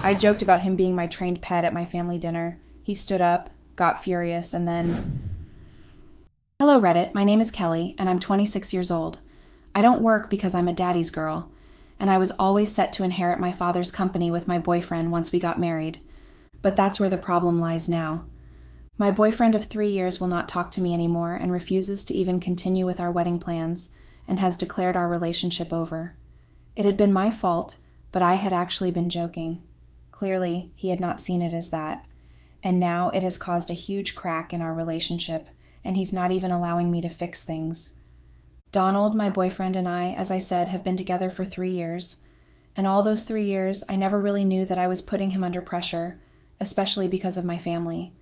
I joked about him being my trained pet at my family dinner. He stood up, got furious, and then... Hello, Reddit. My name is Kelly, and I'm 26 years old. I don't work because I'm a daddy's girl, and I was always set to inherit my father's company with my boyfriend once we got married. But that's where the problem lies now. My boyfriend of 3 years will not talk to me anymore and refuses to even continue with our wedding plans and has declared our relationship over. It had been my fault, but I had actually been joking. Clearly, he had not seen it as that. And now it has caused a huge crack in our relationship, and he's not even allowing me to fix things. Donald, my boyfriend, and I, as I said, have been together for 3 years. And all those 3 years, I never really knew that I was putting him under pressure, especially because of my family.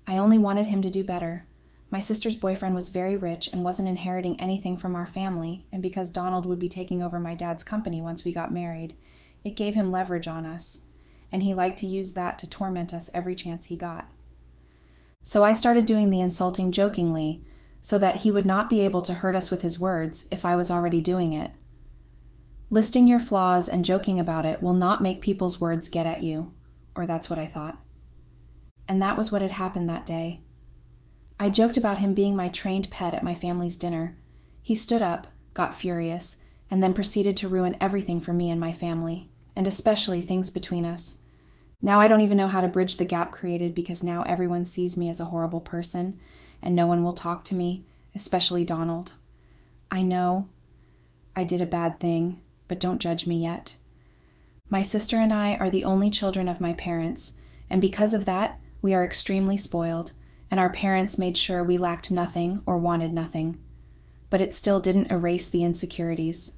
I only wanted him to do better. My sister's boyfriend was very rich and wasn't inheriting anything from our family, and because Donald would be taking over my dad's company once we got married, it gave him leverage on us, and he liked to use that to torment us every chance he got. So I started doing the insulting jokingly, so that he would not be able to hurt us with his words if I was already doing it. Listing your flaws and joking about it will not make people's words get at you, or that's what I thought. And that was what had happened that day. I joked about him being my trained pet at my family's dinner. He stood up, got furious, and then proceeded to ruin everything for me and my family, and especially things between us. Now I don't even know how to bridge the gap created because now everyone sees me as a horrible person, and no one will talk to me, especially Donald. I know I did a bad thing, but don't judge me yet. My sister and I are the only children of my parents, and because of that, we are extremely spoiled, and our parents made sure we lacked nothing or wanted nothing. But it still didn't erase the insecurities.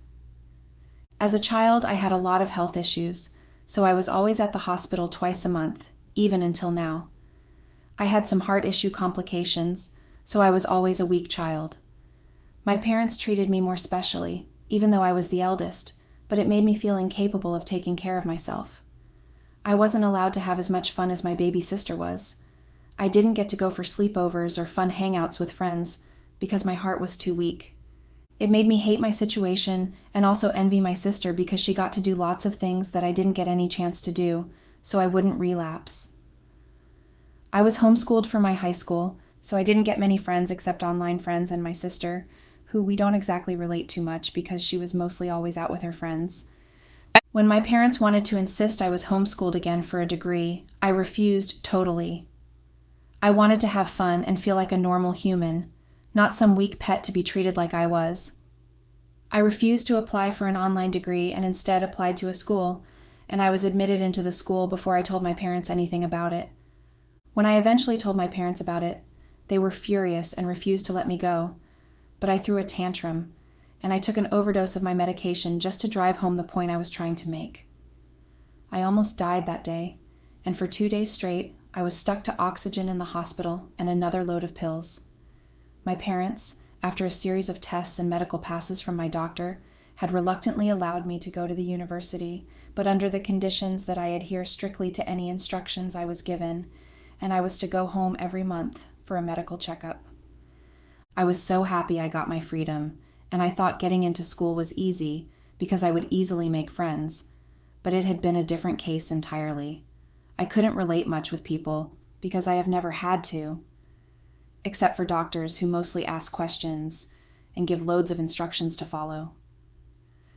As a child, I had a lot of health issues, so I was always at the hospital twice a month, even until now. I had some heart issue complications, so I was always a weak child. My parents treated me more specially, even though I was the eldest, but it made me feel incapable of taking care of myself. I wasn't allowed to have as much fun as my baby sister was. I didn't get to go for sleepovers or fun hangouts with friends because my heart was too weak. It made me hate my situation and also envy my sister because she got to do lots of things that I didn't get any chance to do, so I wouldn't relapse. I was homeschooled for my high school, so I didn't get many friends except online friends and my sister, who we don't exactly relate too much because she was mostly always out with her friends. When my parents wanted to insist I was homeschooled again for a degree, I refused totally. I wanted to have fun and feel like a normal human, not some weak pet to be treated like I was. I refused to apply for an online degree and instead applied to a school, and I was admitted into the school before I told my parents anything about it. When I eventually told my parents about it, they were furious and refused to let me go, but I threw a tantrum, and I took an overdose of my medication just to drive home the point I was trying to make. I almost died that day, and for 2 days straight, I was stuck to oxygen in the hospital and another load of pills. My parents, after a series of tests and medical passes from my doctor, had reluctantly allowed me to go to the university, but under the conditions that I adhere strictly to any instructions I was given, and I was to go home every month for a medical checkup. I was so happy I got my freedom, and I thought getting into school was easy because I would easily make friends, but it had been a different case entirely. I couldn't relate much with people because I have never had to, except for doctors who mostly ask questions and give loads of instructions to follow.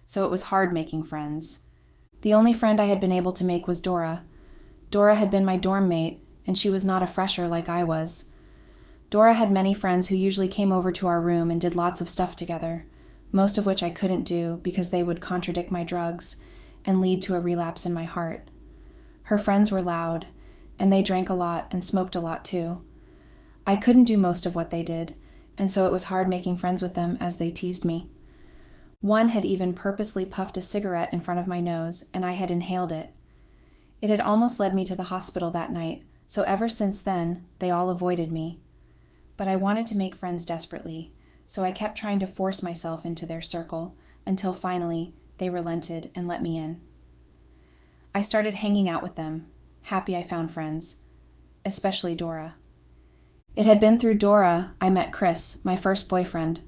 So it was hard making friends. The only friend I had been able to make was Dora. Dora had been my dorm mate, and she was not a fresher like I was. Dora had many friends who usually came over to our room and did lots of stuff together, most of which I couldn't do because they would contradict my drugs and lead to a relapse in my heart. Her friends were loud, and they drank a lot and smoked a lot too. I couldn't do most of what they did, and so it was hard making friends with them as they teased me. One had even purposely puffed a cigarette in front of my nose, and I had inhaled it. It had almost led me to the hospital that night, so ever since then, they all avoided me. But I wanted to make friends desperately, so I kept trying to force myself into their circle, until finally, they relented and let me in. I started hanging out with them, happy I found friends, especially Dora. It had been through Dora I met Chris, my first boyfriend.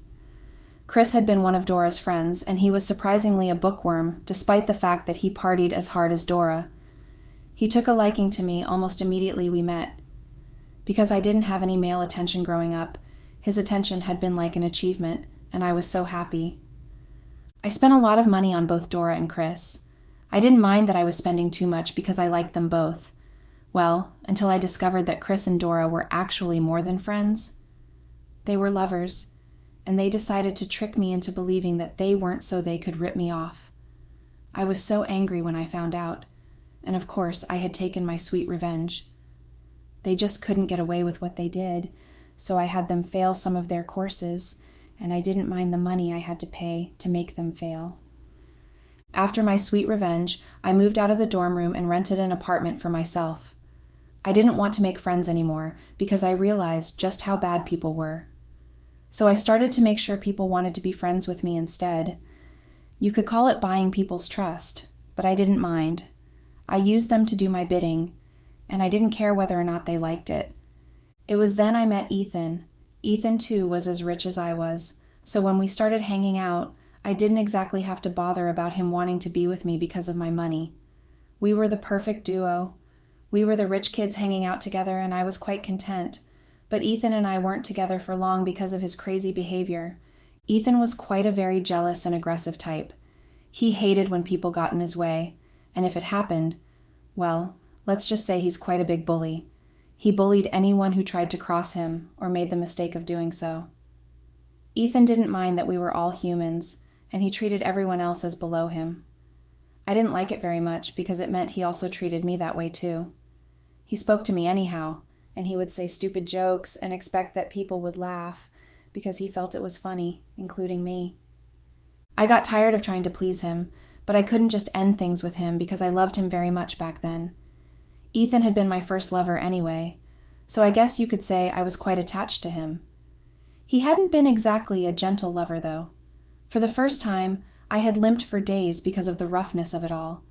Chris had been one of Dora's friends, and he was surprisingly a bookworm, despite the fact that he partied as hard as Dora. He took a liking to me almost immediately we met. Because I didn't have any male attention growing up, his attention had been like an achievement, and I was so happy. I spent a lot of money on both Dora and Chris. I didn't mind that I was spending too much because I liked them both. Well, until I discovered that Chris and Dora were actually more than friends. They were lovers, and they decided to trick me into believing that they weren't so they could rip me off. I was so angry when I found out, and of course I had taken my sweet revenge. They just couldn't get away with what they did, so I had them fail some of their courses, and I didn't mind the money I had to pay to make them fail. After my sweet revenge, I moved out of the dorm room and rented an apartment for myself. I didn't want to make friends anymore because I realized just how bad people were. So I started to make sure people wanted to be friends with me instead. You could call it buying people's trust, but I didn't mind. I used them to do my bidding, and I didn't care whether or not they liked it. It was then I met Ethan. Ethan, too, was as rich as I was, so when we started hanging out, I didn't exactly have to bother about him wanting to be with me because of my money. We were the perfect duo. We were the rich kids hanging out together, and I was quite content. But Ethan and I weren't together for long because of his crazy behavior. Ethan was quite a very jealous and aggressive type. He hated when people got in his way, and if it happened, well, let's just say he's quite a big bully. He bullied anyone who tried to cross him or made the mistake of doing so. Ethan didn't mind that we were all humans, and he treated everyone else as below him. I didn't like it very much because it meant he also treated me that way too. He spoke to me anyhow, and he would say stupid jokes and expect that people would laugh because he felt it was funny, including me. I got tired of trying to please him, but I couldn't just end things with him because I loved him very much back then. Ethan had been my first lover anyway, so I guess you could say I was quite attached to him. He hadn't been exactly a gentle lover, though. For the first time, I had limped for days because of the roughness of it all.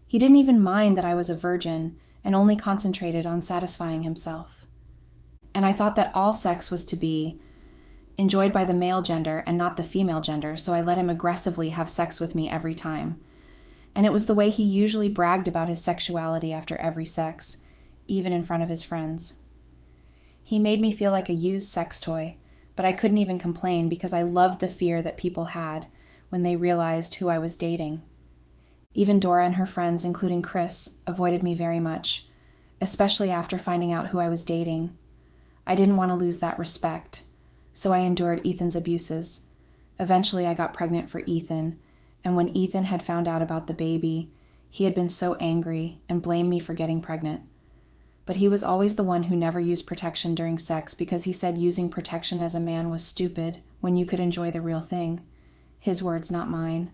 He didn't even mind that I was a virgin and only concentrated on satisfying himself. And I thought that all sex was to be enjoyed by the male gender and not the female gender, so I let him aggressively have sex with me every time. And it was the way he usually bragged about his sexuality after every sex, even in front of his friends. He made me feel like a used sex toy, but I couldn't even complain because I loved the fear that people had when they realized who I was dating. Even Dora and her friends, including Chris, avoided me very much, especially after finding out who I was dating. I didn't want to lose that respect, so I endured Ethan's abuses. Eventually, I got pregnant for Ethan, and when Ethan had found out about the baby, he had been so angry and blamed me for getting pregnant. But he was always the one who never used protection during sex because he said using protection as a man was stupid when you could enjoy the real thing. His words, not mine.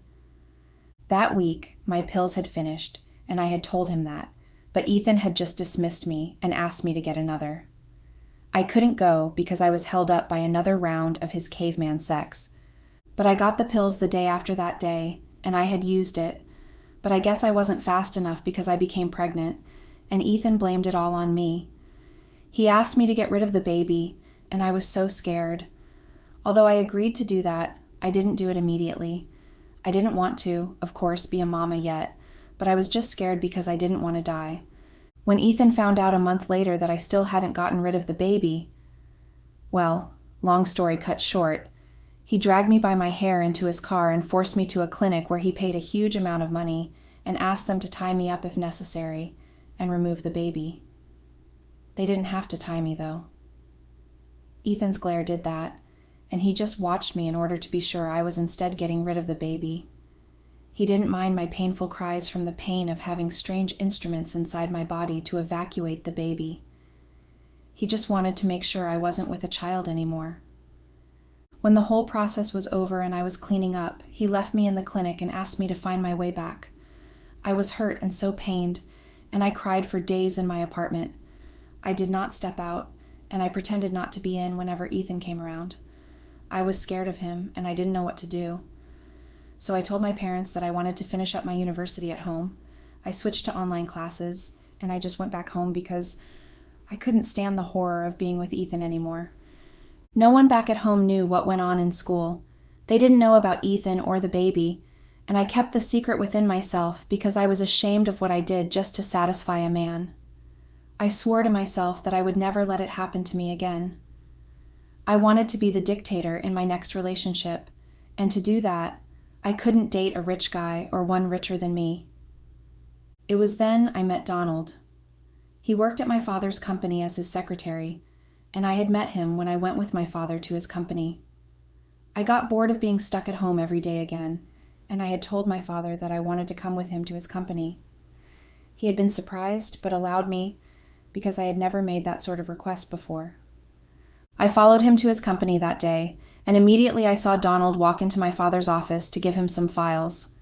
That week, my pills had finished, and I had told him that, but Ethan had just dismissed me and asked me to get another. I couldn't go because I was held up by another round of his caveman sex. But I got the pills the day after that day, and I had used it, but I guess I wasn't fast enough because I became pregnant, and Ethan blamed it all on me. He asked me to get rid of the baby, and I was so scared. Although I agreed to do that, I didn't do it immediately. I didn't want to, of course, be a mama yet, but I was just scared because I didn't want to die. When Ethan found out a month later that I still hadn't gotten rid of the baby, well, long story cut short, he dragged me by my hair into his car and forced me to a clinic where he paid a huge amount of money and asked them to tie me up if necessary and remove the baby. They didn't have to tie me, though. Ethan's glare did that, and he just watched me in order to be sure I was instead getting rid of the baby. He didn't mind my painful cries from the pain of having strange instruments inside my body to evacuate the baby. He just wanted to make sure I wasn't with a child anymore. When the whole process was over and I was cleaning up, he left me in the clinic and asked me to find my way back. I was hurt and so pained, and I cried for days in my apartment. I did not step out, and I pretended not to be in whenever Ethan came around. I was scared of him, and I didn't know what to do. So I told my parents that I wanted to finish up my university at home. I switched to online classes, and I just went back home because I couldn't stand the horror of being with Ethan anymore. No one back at home knew what went on in school. They didn't know about Ethan or the baby, and I kept the secret within myself because I was ashamed of what I did just to satisfy a man. I swore to myself that I would never let it happen to me again. I wanted to be the dictator in my next relationship, and to do that, I couldn't date a rich guy or one richer than me. It was then I met Donald. He worked at my father's company as his secretary, and I had met him when I went with my father to his company. I got bored of being stuck at home every day again, and I had told my father that I wanted to come with him to his company. He had been surprised, but allowed me because I had never made that sort of request before. I followed him to his company that day, and immediately I saw Donald walk into my father's office to give him some files.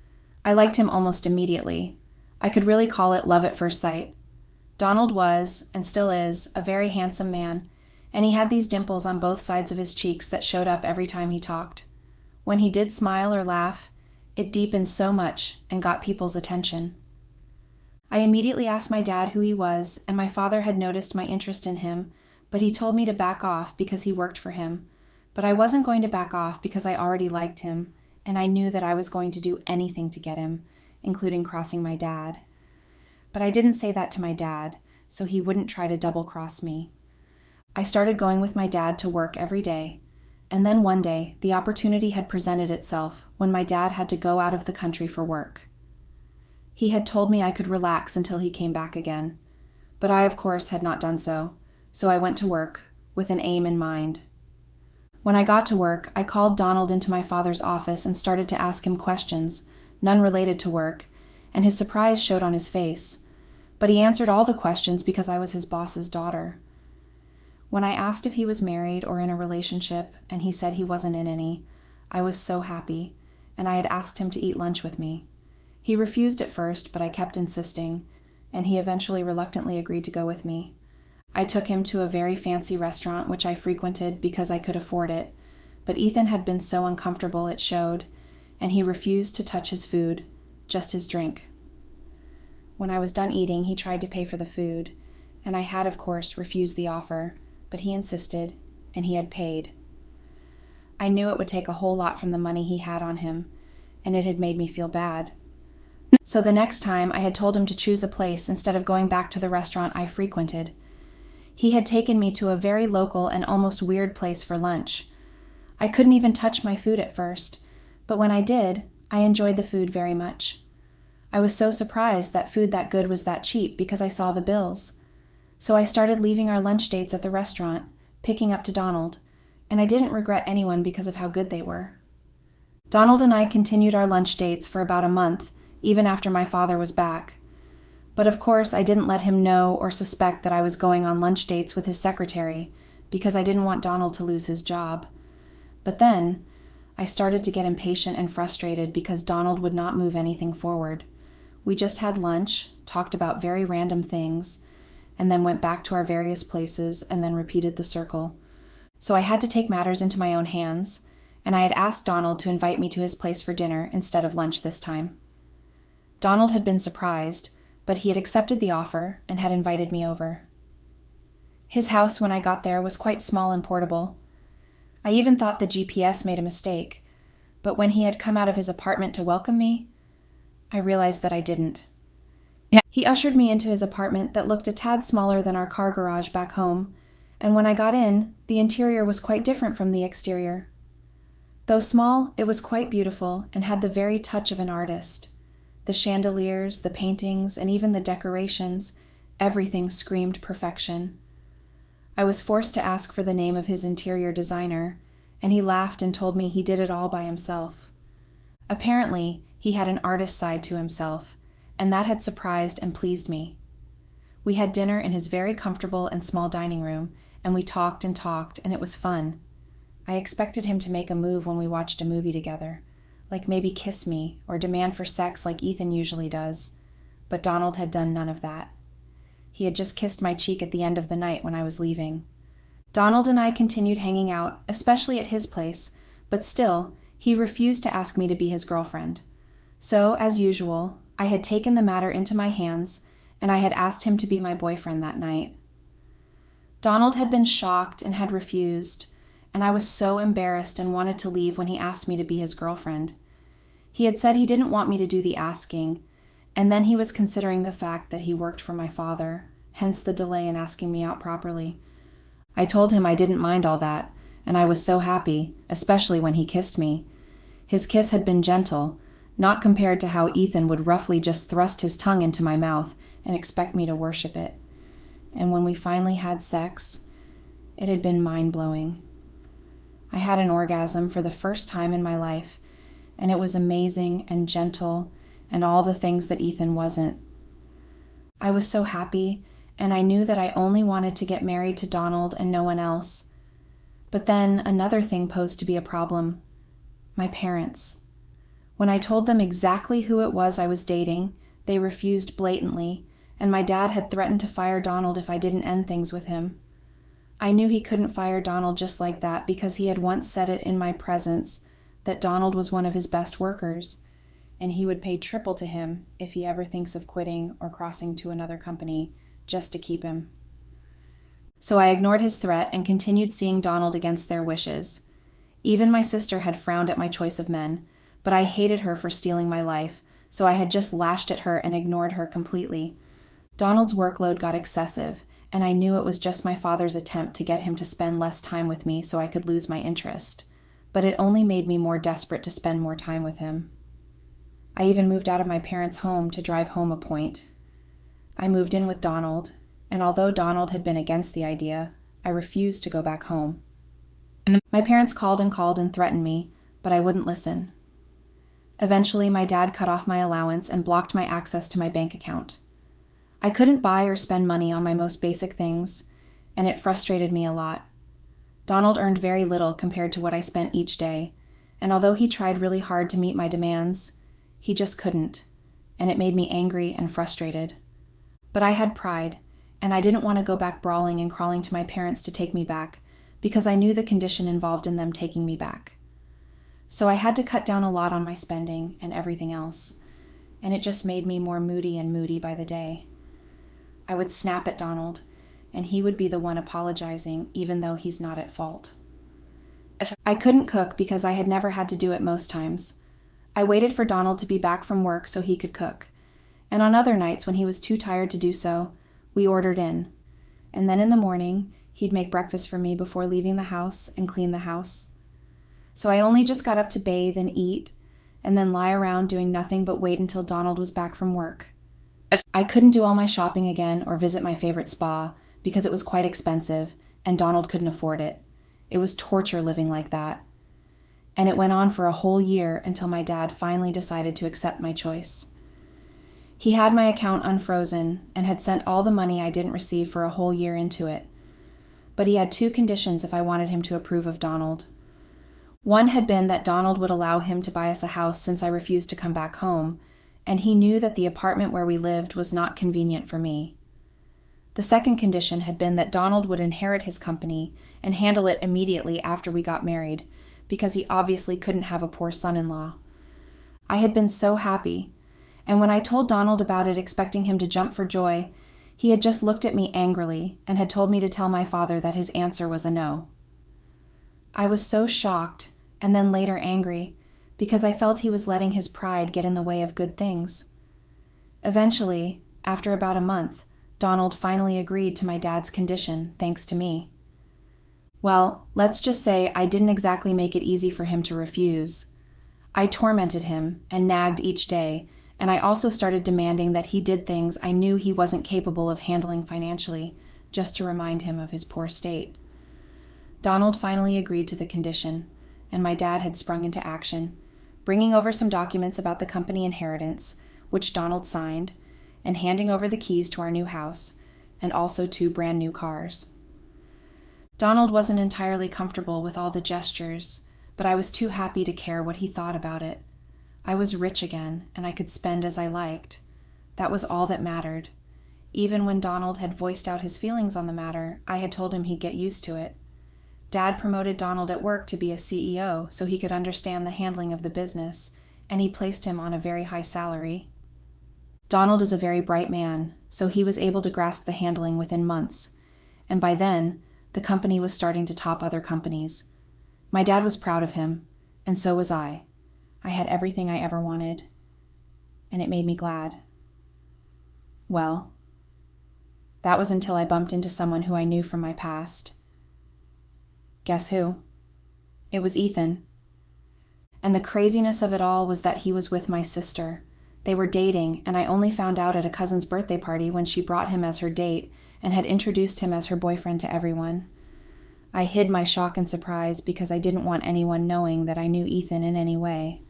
I liked him almost immediately. I could really call it love at first sight. Donald was, and still is, a very handsome man, and he had these dimples on both sides of his cheeks that showed up every time he talked. When he did smile or laugh, it deepened so much and got people's attention. I immediately asked my dad who he was, and my father had noticed my interest in him, but he told me to back off because he worked for him. But I wasn't going to back off because I already liked him, and I knew that I was going to do anything to get him, including crossing my dad. But I didn't say that to my dad, so he wouldn't try to double-cross me. I started going with my dad to work every day, and then one day the opportunity had presented itself when my dad had to go out of the country for work. He had told me I could relax until he came back again, but I, of course, had not done so I went to work with an aim in mind. When I got to work, I called Donald into my father's office and started to ask him questions, none related to work, and his surprise showed on his face. But he answered all the questions because I was his boss's daughter. When I asked if he was married or in a relationship, and he said he wasn't in any, I was so happy, and I had asked him to eat lunch with me. He refused at first, but I kept insisting, and he eventually reluctantly agreed to go with me. I took him to a very fancy restaurant which I frequented because I could afford it, but Ethan had been so uncomfortable it showed, and he refused to touch his food, just his drink. When I was done eating, he tried to pay for the food, and I had, of course, refused the offer, but he insisted, and he had paid. I knew it would take a whole lot from the money he had on him, and it had made me feel bad. So the next time, I had told him to choose a place instead of going back to the restaurant I frequented. He had taken me to a very local and almost weird place for lunch. I couldn't even touch my food at first, but when I did, I enjoyed the food very much. I was so surprised that food that good was that cheap because I saw the bills. So I started leaving our lunch dates at the restaurant, picking up to Donald, and I didn't regret anyone because of how good they were. Donald and I continued our lunch dates for about a month, even after my father was back. But of course, I didn't let him know or suspect that I was going on lunch dates with his secretary, because I didn't want Donald to lose his job. But then, I started to get impatient and frustrated because Donald would not move anything forward. We just had lunch, talked about very random things, and then went back to our various places and then repeated the circle. So I had to take matters into my own hands, and I had asked Donald to invite me to his place for dinner instead of lunch this time. Donald had been surprised, but he had accepted the offer and had invited me over. His house when I got there was quite small and portable. I even thought the GPS made a mistake, but when he had come out of his apartment to welcome me, I realized that I didn't. He ushered me into his apartment that looked a tad smaller than our car garage back home, and when I got in, the interior was quite different from the exterior. Though small, it was quite beautiful and had the very touch of an artist. The chandeliers, the paintings, and even the decorations, everything screamed perfection. I was forced to ask for the name of his interior designer, and he laughed and told me he did it all by himself. Apparently, he had an artist side to himself, and that had surprised and pleased me. We had dinner in his very comfortable and small dining room, and we talked, and it was fun. I expected him to make a move when we watched a movie together, like maybe kiss me or demand for sex like Ethan usually does, but Donald had done none of that. He had just kissed my cheek at the end of the night when I was leaving. Donald and I continued hanging out, especially at his place, but still, he refused to ask me to be his girlfriend. So, as usual, I had taken the matter into my hands, and I had asked him to be my boyfriend that night. Donald had been shocked and had refused, and I was so embarrassed and wanted to leave when he asked me to be his girlfriend. He had said he didn't want me to do the asking, and then he was considering the fact that he worked for my father, hence the delay in asking me out properly. I told him I didn't mind all that, and I was so happy, especially when he kissed me. His kiss had been gentle, not compared to how Ethan would roughly just thrust his tongue into my mouth and expect me to worship it. And when we finally had sex, it had been mind-blowing. I had an orgasm for the first time in my life, and it was amazing and gentle and all the things that Ethan wasn't. I was so happy, and I knew that I only wanted to get married to Donald and no one else. But then another thing posed to be a problem: my parents. When I told them exactly who it was I was dating, they refused blatantly, and my dad had threatened to fire Donald if I didn't end things with him. I knew he couldn't fire Donald just like that because he had once said it in my presence that Donald was one of his best workers, and he would pay triple to him if he ever thinks of quitting or crossing to another company just to keep him. So I ignored his threat and continued seeing Donald against their wishes. Even my sister had frowned at my choice of men, but I hated her for stealing my life, so I had just lashed at her and ignored her completely. Donald's workload got excessive, and I knew it was just my father's attempt to get him to spend less time with me so I could lose my interest. But it only made me more desperate to spend more time with him. I even moved out of my parents' home to drive home a point. I moved in with Donald, and although Donald had been against the idea, I refused to go back home. My parents called and threatened me, but I wouldn't listen. Eventually, my dad cut off my allowance and blocked my access to my bank account. I couldn't buy or spend money on my most basic things, and it frustrated me a lot. Donald earned very little compared to what I spent each day, and although he tried really hard to meet my demands, he just couldn't, and it made me angry and frustrated. But I had pride, and I didn't want to go back brawling and crawling to my parents to take me back, because I knew the condition involved in them taking me back. So I had to cut down a lot on my spending and everything else, and it just made me more moody by the day. I would snap at Donald, and he would be the one apologizing even though he's not at fault. I couldn't cook because I had never had to do it most times. I waited for Donald to be back from work so he could cook, and on other nights when he was too tired to do so, we ordered in. And then in the morning, he'd make breakfast for me before leaving the house and clean the house. So I only just got up to bathe and eat, and then lie around doing nothing but wait until Donald was back from work. I couldn't do all my shopping again or visit my favorite spa because it was quite expensive, and Donald couldn't afford it. It was torture living like that. And it went on for a whole year until my dad finally decided to accept my choice. He had my account unfrozen and had sent all the money I didn't receive for a whole year into it. But he had two conditions if I wanted him to approve of Donald. One had been that Donald would allow him to buy us a house since I refused to come back home, and he knew that the apartment where we lived was not convenient for me. The second condition had been that Donald would inherit his company and handle it immediately after we got married, because he obviously couldn't have a poor son-in-law. I had been so happy, and when I told Donald about it expecting him to jump for joy, he had just looked at me angrily and had told me to tell my father that his answer was a no. I was so shocked, and then later angry, because I felt he was letting his pride get in the way of good things. Eventually, after about a month, Donald finally agreed to my dad's condition, thanks to me. Well, let's just say I didn't exactly make it easy for him to refuse. I tormented him and nagged each day, and I also started demanding that he did things I knew he wasn't capable of handling financially, just to remind him of his poor state. Donald finally agreed to the condition, and my dad had sprung into action, bringing over some documents about the company inheritance, which Donald signed, and handing over the keys to our new house, and also 2 brand new cars. Donald wasn't entirely comfortable with all the gestures, but I was too happy to care what he thought about it. I was rich again, and I could spend as I liked. That was all that mattered. Even when Donald had voiced out his feelings on the matter, I had told him he'd get used to it. Dad promoted Donald at work to be a CEO so he could understand the handling of the business, and he placed him on a very high salary. Donald is a very bright man, so he was able to grasp the handling within months, and by then, the company was starting to top other companies. My dad was proud of him, and so was I. I had everything I ever wanted, and it made me glad. Well, that was until I bumped into someone who I knew from my past. Guess who? It was Ethan. And the craziness of it all was that he was with my sister. They were dating, and I only found out at a cousin's birthday party when she brought him as her date and had introduced him as her boyfriend to everyone. I hid my shock and surprise because I didn't want anyone knowing that I knew Ethan in any way.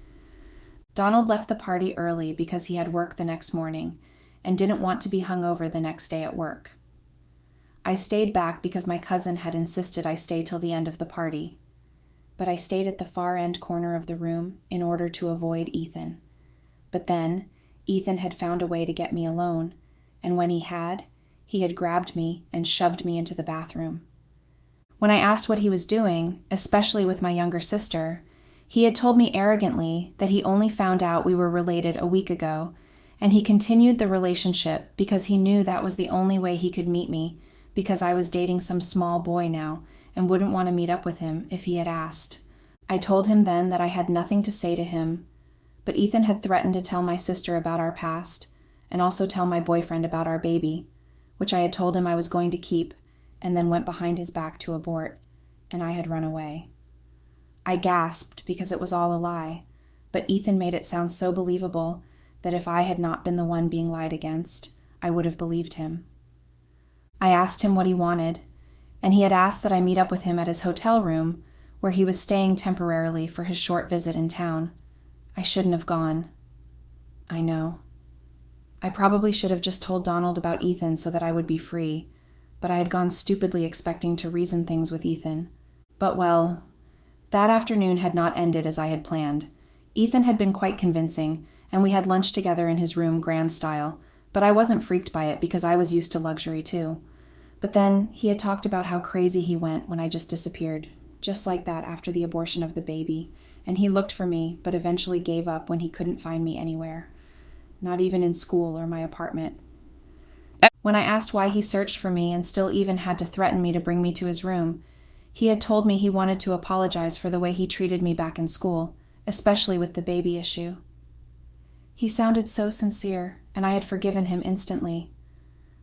Donald left the party early because he had work the next morning and didn't want to be hungover the next day at work. I stayed back because my cousin had insisted I stay till the end of the party. But I stayed at the far end corner of the room in order to avoid Ethan. But then, Ethan had found a way to get me alone, and when he had grabbed me and shoved me into the bathroom. When I asked what he was doing, especially with my younger sister, he had told me arrogantly that he only found out we were related a week ago, and he continued the relationship because he knew that was the only way he could meet me, because I was dating some small boy now and wouldn't want to meet up with him if he had asked. I told him then that I had nothing to say to him, but Ethan had threatened to tell my sister about our past and also tell my boyfriend about our baby, which I had told him I was going to keep, and then went behind his back to abort, and I had run away. I gasped because it was all a lie, but Ethan made it sound so believable that if I had not been the one being lied against, I would have believed him. I asked him what he wanted, and he had asked that I meet up with him at his hotel room, where he was staying temporarily for his short visit in town. I shouldn't have gone. I know. I probably should have just told Donald about Ethan so that I would be free, but I had gone stupidly expecting to reason things with Ethan. But well, that afternoon had not ended as I had planned. Ethan had been quite convincing, and we had lunch together in his room grand style, but I wasn't freaked by it because I was used to luxury too. But then he had talked about how crazy he went when I just disappeared, just like that after the abortion of the baby, and he looked for me but eventually gave up when he couldn't find me anywhere, not even in school or my apartment. When I asked why he searched for me and still even had to threaten me to bring me to his room, he had told me he wanted to apologize for the way he treated me back in school, especially with the baby issue. He sounded so sincere, and I had forgiven him instantly.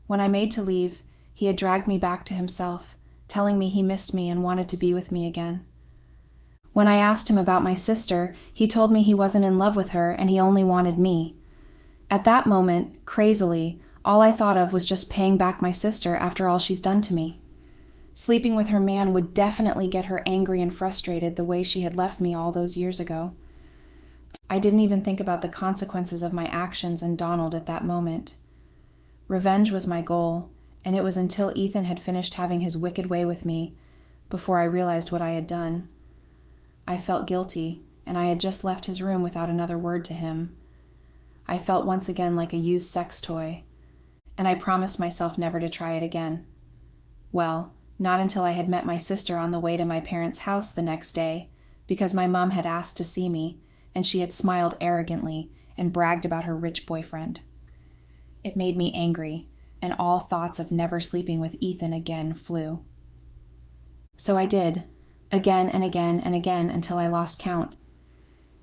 When I made to leave, he had dragged me back to himself, telling me he missed me and wanted to be with me again. When I asked him about my sister, he told me he wasn't in love with her and he only wanted me. At that moment, crazily, all I thought of was just paying back my sister after all she's done to me. Sleeping with her man would definitely get her angry and frustrated the way she had left me all those years ago. I didn't even think about the consequences of my actions and Donald at that moment. Revenge was my goal, and it was until Ethan had finished having his wicked way with me before I realized what I had done. I felt guilty, and I had just left his room without another word to him. I felt once again like a used sex toy, and I promised myself never to try it again. Well, not until I had met my sister on the way to my parents' house the next day, because my mom had asked to see me, and she had smiled arrogantly and bragged about her rich boyfriend. It made me angry, and all thoughts of never sleeping with Ethan again flew. So I did, again and again and again until I lost count.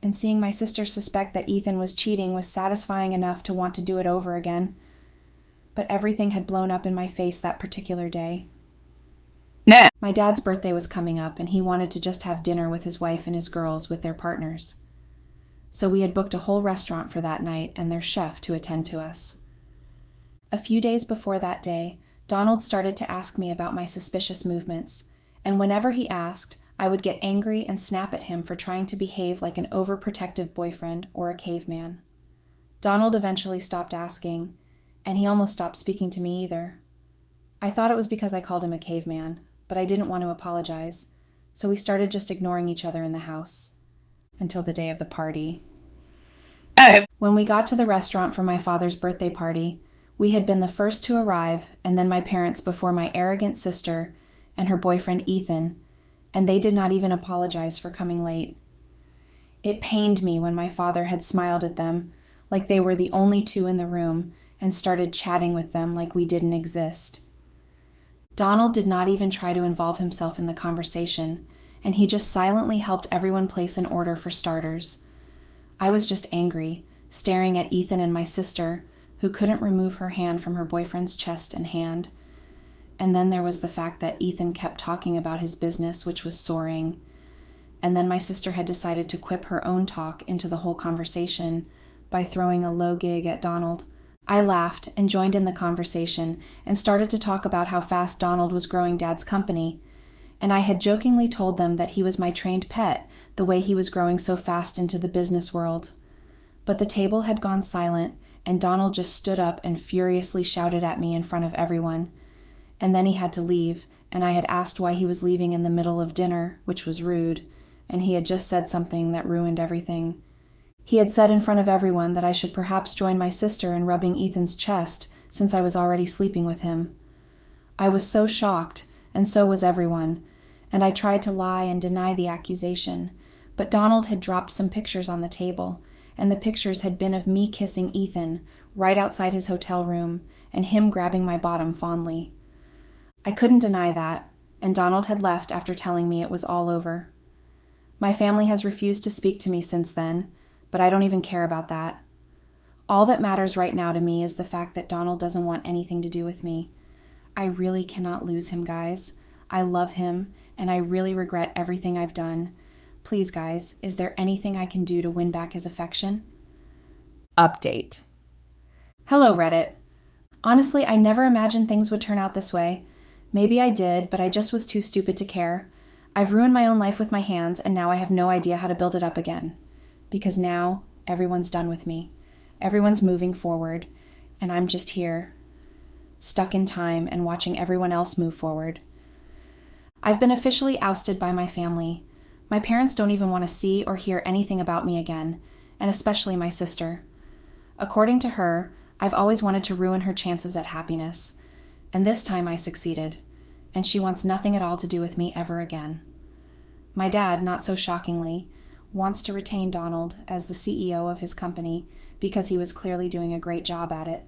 And seeing my sister suspect that Ethan was cheating was satisfying enough to want to do it over again. But everything had blown up in my face that particular day. Nah. My dad's birthday was coming up, and he wanted to just have dinner with his wife and his girls with their partners. So we had booked a whole restaurant for that night and their chef to attend to us. A few days before that day, Donald started to ask me about my suspicious movements, and whenever he asked, I would get angry and snap at him for trying to behave like an overprotective boyfriend or a caveman. Donald eventually stopped asking, and he almost stopped speaking to me either. I thought it was because I called him a caveman, but I didn't want to apologize, so we started just ignoring each other in the house. Until the day of the party. When we got to the restaurant for my father's birthday party, we had been the first to arrive, and then my parents before my arrogant sister and her boyfriend Ethan, and they did not even apologize for coming late. It pained me when my father had smiled at them, like they were the only two in the room, and started chatting with them like we didn't exist. Donald did not even try to involve himself in the conversation, and he just silently helped everyone place an order for starters. I was just angry, staring at Ethan and my sister, who couldn't remove her hand from her boyfriend's chest and hand. And then there was the fact that Ethan kept talking about his business, which was soaring. And then my sister had decided to quip her own talk into the whole conversation by throwing a low gig at Donald. I laughed and joined in the conversation and started to talk about how fast Donald was growing Dad's company. And I had jokingly told them that he was my trained pet, the way he was growing so fast into the business world. But the table had gone silent, and Donald just stood up and furiously shouted at me in front of everyone. And then he had to leave, and I had asked why he was leaving in the middle of dinner, which was rude, and he had just said something that ruined everything. He had said in front of everyone that I should perhaps join my sister in rubbing Ethan's chest, since I was already sleeping with him. I was so shocked, and so was everyone, and I tried to lie and deny the accusation, but Donald had dropped some pictures on the table, and the pictures had been of me kissing Ethan right outside his hotel room, and him grabbing my bottom fondly. I couldn't deny that, and Donald had left after telling me it was all over. My family has refused to speak to me since then, but I don't even care about that. All that matters right now to me is the fact that Donald doesn't want anything to do with me. I really cannot lose him, guys. I love him, and I really regret everything I've done. Please, guys, is there anything I can do to win back his affection? Update. Hello, Reddit. Honestly, I never imagined things would turn out this way. Maybe I did, but I just was too stupid to care. I've ruined my own life with my hands, and now I have no idea how to build it up again. Because now, everyone's done with me. Everyone's moving forward, and I'm just here, stuck in time and watching everyone else move forward. I've been officially ousted by my family. My parents don't even want to see or hear anything about me again, and especially my sister. According to her, I've always wanted to ruin her chances at happiness, and this time I succeeded, and she wants nothing at all to do with me ever again. My dad, not so shockingly, wants to retain Donald as the CEO of his company because he was clearly doing a great job at it.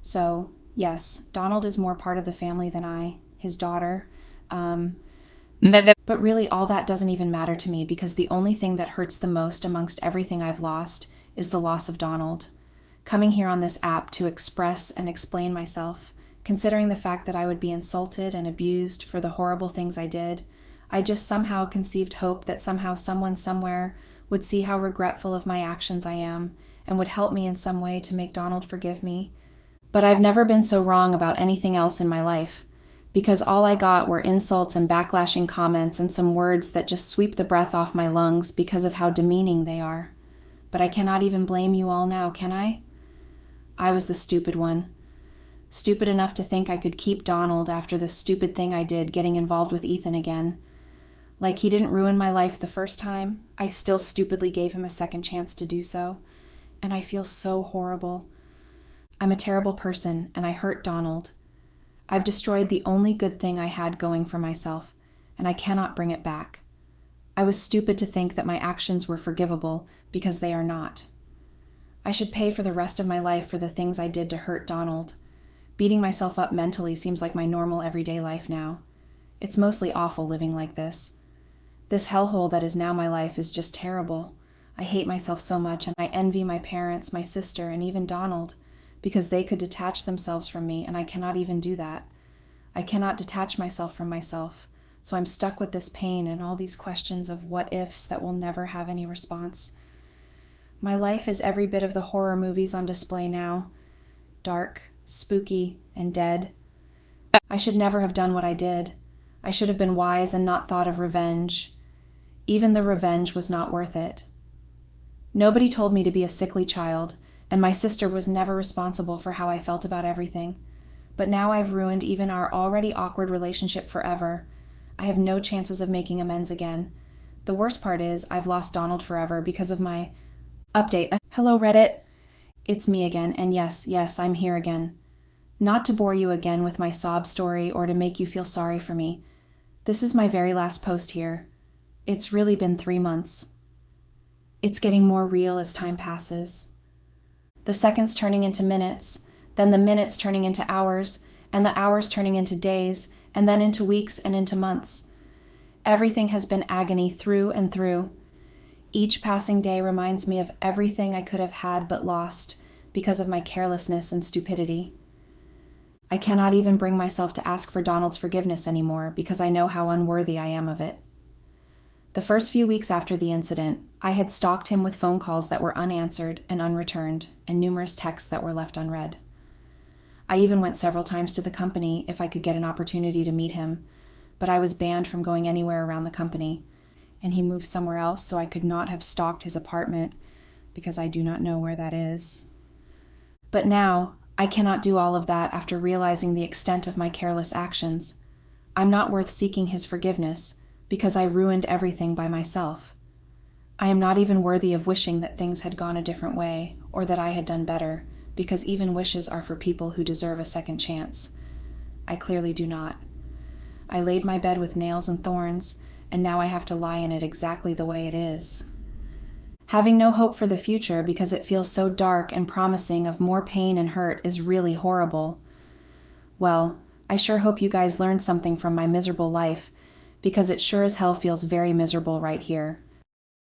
So, yes, Donald is more part of the family than I, his daughter. But really all that doesn't even matter to me because the only thing that hurts the most amongst everything I've lost is the loss of Donald. Coming here on this app to express and explain myself, considering the fact that I would be insulted and abused for the horrible things I did, I just somehow conceived hope that somehow someone somewhere would see how regretful of my actions I am and would help me in some way to make Donald forgive me. But I've never been so wrong about anything else in my life, because all I got were insults and backlashing comments and some words that just sweep the breath off my lungs because of how demeaning they are. But I cannot even blame you all now, can I? I was the stupid one. Stupid enough to think I could keep Donald after the stupid thing I did getting involved with Ethan again. Like he didn't ruin my life the first time, I still stupidly gave him a second chance to do so. And I feel so horrible. I'm a terrible person, and I hurt Donald. I've destroyed the only good thing I had going for myself, and I cannot bring it back. I was stupid to think that my actions were forgivable, because they are not. I should pay for the rest of my life for the things I did to hurt Donald. Beating myself up mentally seems like my normal everyday life now. It's mostly awful living like this. This hellhole that is now my life is just terrible. I hate myself so much, and I envy my parents, my sister, and even Donald, because they could detach themselves from me, and I cannot even do that. I cannot detach myself from myself, so I'm stuck with this pain and all these questions of what-ifs that will never have any response. My life is every bit of the horror movies on display now. Dark, spooky, and dead. I should never have done what I did. I should have been wise and not thought of revenge. Even the revenge was not worth it. Nobody told me to be a sickly child, and my sister was never responsible for how I felt about everything. But now I've ruined even our already awkward relationship forever. I have no chances of making amends again. The worst part is I've lost Donald forever because of my update. Hello, Reddit. It's me again, and yes, I'm here again. Not to bore you again with my sob story or to make you feel sorry for me. This is my very last post here. It's really been 3 months. It's getting more real as time passes. The seconds turning into minutes, then the minutes turning into hours, and the hours turning into days, and then into weeks and into months. Everything has been agony through and through. Each passing day reminds me of everything I could have had but lost because of my carelessness and stupidity. I cannot even bring myself to ask for Donald's forgiveness anymore because I know how unworthy I am of it. The first few weeks after the incident, I had stalked him with phone calls that were unanswered and unreturned, and numerous texts that were left unread. I even went several times to the company if I could get an opportunity to meet him, but I was banned from going anywhere around the company, and he moved somewhere else, so I could not have stalked his apartment because I do not know where that is. But now, I cannot do all of that after realizing the extent of my careless actions. I'm not worth seeking his forgiveness because I ruined everything by myself. I am not even worthy of wishing that things had gone a different way or that I had done better, because even wishes are for people who deserve a second chance. I clearly do not. I laid my bed with nails and thorns, and now I have to lie in it exactly the way it is. Having no hope for the future because it feels so dark and promising of more pain and hurt is really horrible. Well, I sure hope you guys learned something from my miserable life, because it sure as hell feels very miserable right here.